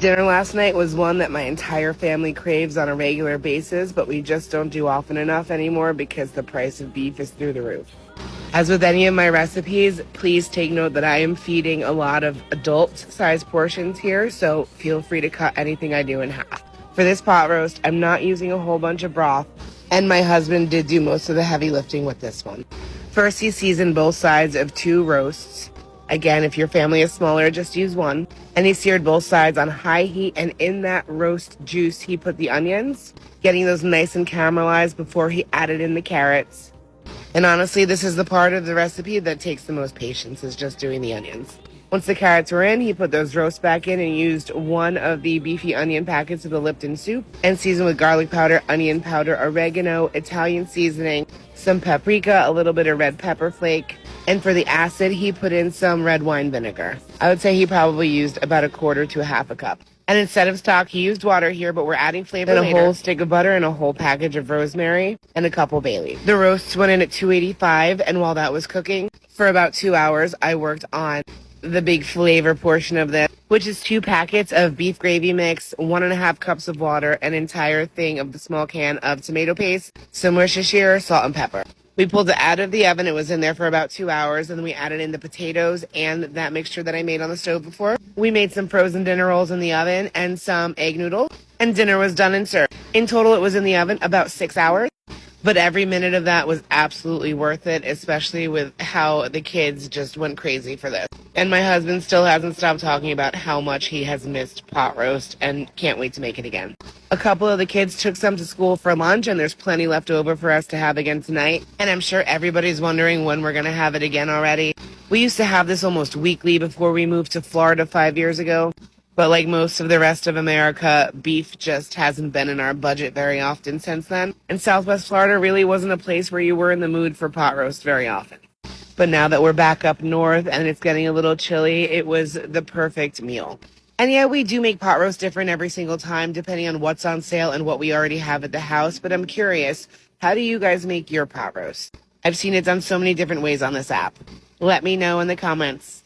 Dinner last night was one that my entire family craves on a regular basis, but we just don't do often enough anymore because the price of beef is through the roof. As with any of my recipes, please take note that I am feeding a lot of adult-sized portions here, so feel free to cut anything I do in half. For this pot roast, I'm not using a whole bunch of broth, and my husband did do most of the heavy lifting with this one. First, he seasoned both sides of 2 roasts. Again, if your family is smaller, just use 1. And he seared both sides on high heat, and in that roast juice, he put the onions, getting those nice and caramelized before he added in the carrots. And honestly, this is the part of the recipe that takes the most patience, is just doing the onions. Once the carrots were in, he put those roasts back in and used one of the beefy onion packets of the Lipton soup and seasoned with garlic powder, onion powder, oregano, Italian seasoning, some paprika, a little bit of red pepper flake. And for the acid, he put in some red wine vinegar. I would say he probably used about 1/4 to 1/2 cup. And instead of stock, he used water here, but we're adding flavor later. And a whole stick of butter and a whole package of rosemary and a couple bay leaves. The roasts went in at 285, and while that was cooking, for about 2 hours, I worked on the big flavor portion of this, which is 2 packets of beef gravy mix, 1.5 cups of water, an entire thing of the small can of tomato paste, some Worcestershire, salt, and pepper. We pulled it out of the oven. It was in there for about 2 hours, and then we added in the potatoes and that mixture that I made on the stove before. We made some frozen dinner rolls in the oven and some egg noodles, and dinner was done and served. In total, it was in the oven about 6 hours, but every minute of that was absolutely worth it, especially with how the kids just went crazy for this. And my husband still hasn't stopped talking about how much he has missed pot roast and can't wait to make it again. A couple of the kids took some to school for lunch, and there's plenty left over for us to have again tonight. And I'm sure everybody's wondering when we're going to have it again already. We used to have this almost weekly before we moved to Florida 5 years ago. But like most of the rest of America, beef just hasn't been in our budget very often since then. And Southwest Florida really wasn't a place where you were in the mood for pot roast very often. But now that we're back up north and it's getting a little chilly, it was the perfect meal. And yeah, we do make pot roast different every single time, depending on what's on sale and what we already have at the house. But I'm curious, how do you guys make your pot roast? I've seen it done so many different ways on this app. Let me know in the comments.